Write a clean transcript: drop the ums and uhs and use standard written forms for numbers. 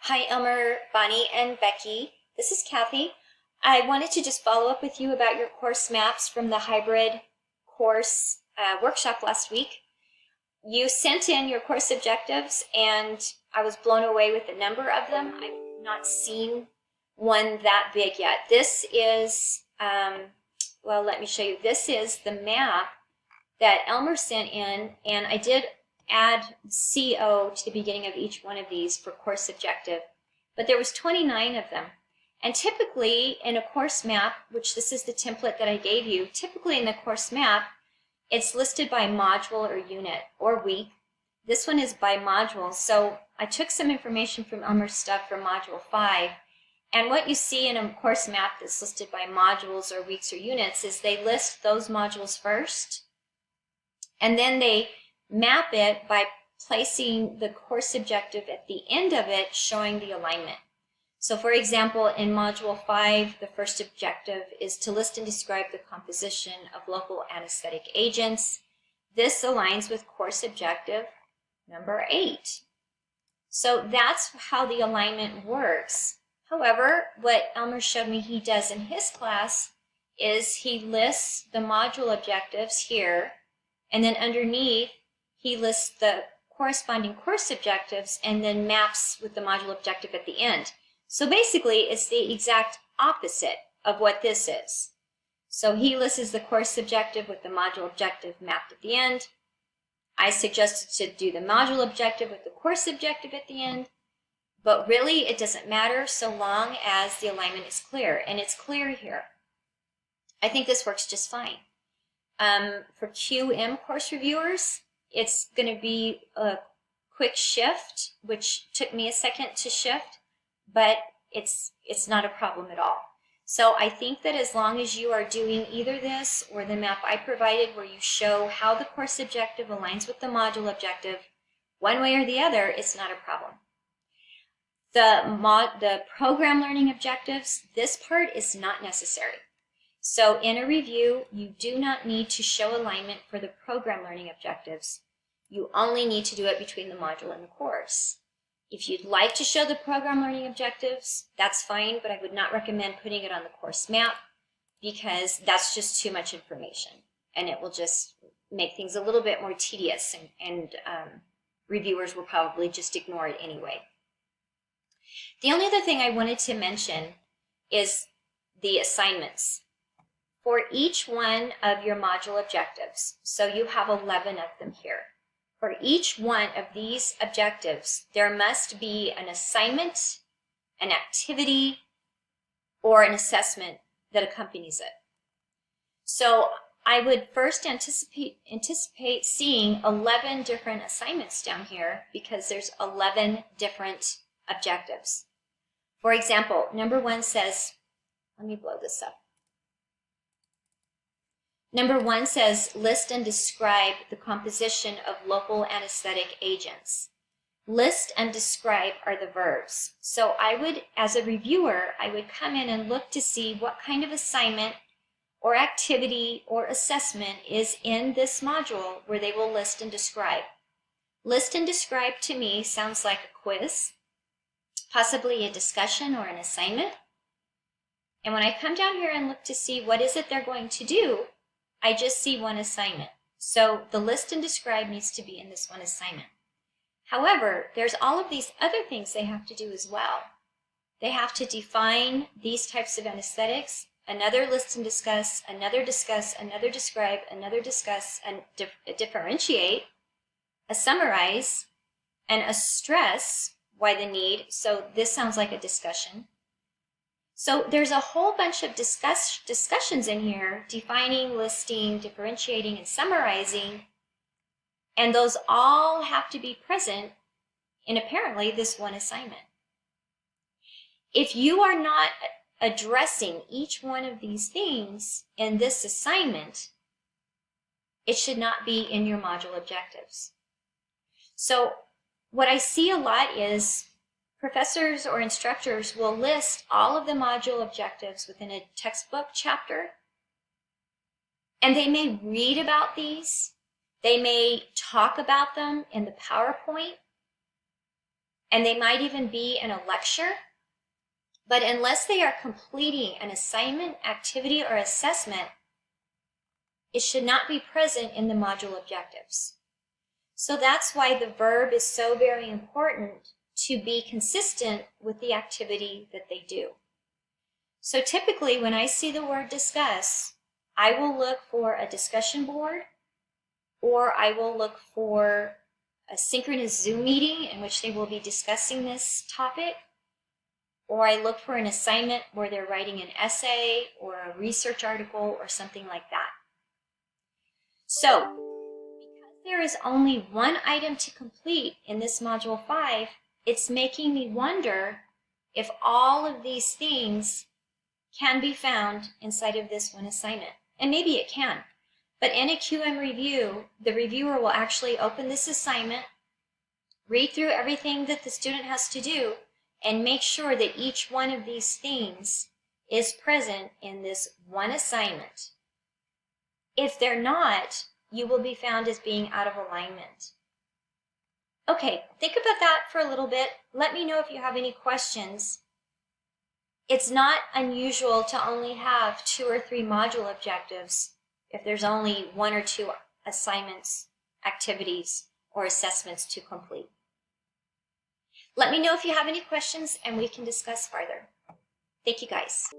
Hi, Elmer, Bonnie, and Becky. This is Kathy. I wanted to just follow up with you about your course maps from the hybrid course workshop last week. You sent in your course objectives, and I was blown away with the number of them. I've not seen one that big yet. This is, well, let me show you. This is the map that Elmer sent in, and I did add CO to the beginning of each one of these for course objective, but there was 29 of them. And typically in a course map, which this is the template that I gave you, typically in the course map, it's listed by module or unit or week. This one is by module. So I took some information from Elmer's stuff from module 5, and what you see in a course map that's listed by modules or weeks or units is they list those modules first, and then they map it by placing the course objective at the end of it, showing the alignment. So for example, in Module 5, the first objective is to list and describe the composition of local anesthetic agents. This aligns with course objective number 8. So that's how the alignment works. However, what Elmer showed me he does in his class is he lists the module objectives here, and then underneath he lists the corresponding course objectives and then maps with the module objective at the end. So basically, it's the exact opposite of what this is. So he lists the course objective with the module objective mapped at the end. I suggested to do the module objective with the course objective at the end, but really it doesn't matter so long as the alignment is clear, and it's clear here. I think this works just fine. For QM course reviewers, it's going to be a quick shift, which took me a second to shift, but it's not a problem at all. So I think that as long as you are doing either this or the map I provided where you show how the course objective aligns with the module objective, one way or the other, it's not a problem. The program learning objectives, this part is not necessary. So in a review, you do not need to show alignment for the program learning objectives. You only need to do it between the module and the course. If you'd like to show the program learning objectives, that's fine, but I would not recommend putting it on the course map because that's just too much information, and it will just make things a little bit more tedious, and reviewers will probably just ignore it anyway. The only other thing I wanted to mention is the assignments. For each one of your module objectives, so you have 11 of them here. For each one of these objectives, there must be an assignment, an activity, or an assessment that accompanies it. So I would first anticipate seeing 11 different assignments down here because there's 11 different objectives. For example, number 1 says, let me blow this up. Number 1 says, list and describe the composition of local anesthetic agents. List and describe are the verbs. So I would, as a reviewer, I would come in and look to see what kind of assignment or activity or assessment is in this module where they will list and describe. List and describe to me sounds like a quiz, possibly a discussion or an assignment. And when I come down here and look to see what is it they're going to do, I just see one assignment. So the list and describe needs to be in this one assignment. However, there's all of these other things they have to do as well. They have to define these types of anesthetics, another list and discuss, another discuss, another describe, another discuss, and differentiate, a summarize, and a stress why the need. So this sounds like a discussion. So there's a whole bunch of discussions in here, defining, listing, differentiating, and summarizing, and those all have to be present in apparently this one assignment. If you are not addressing each one of these things in this assignment, it should not be in your module objectives. So what I see a lot is professors or instructors will list all of the module objectives within a textbook chapter, and they may read about these, they may talk about them in the PowerPoint, and they might even be in a lecture. But unless they are completing an assignment, activity, or assessment, it should not be present in the module objectives. So that's why the verb is so very important to be consistent with the activity that they do. So typically when I see the word discuss, I will look for a discussion board, or I will look for a synchronous Zoom meeting in which they will be discussing this topic, or I look for an assignment where they're writing an essay or a research article or something like that. So, because there is only one item to complete in this Module 5, it's making me wonder if all of these things can be found inside of this one assignment. And maybe it can. But in a QM review, the reviewer will actually open this assignment, read through everything that the student has to do, and make sure that each one of these things is present in this one assignment. If they're not, you will be found as being out of alignment. Okay, think about that for a little bit. Let me know if you have any questions. It's not unusual to only have 2 or 3 module objectives if there's only 1 or 2 assignments, activities, or assessments to complete. Let me know if you have any questions and we can discuss further. Thank you guys.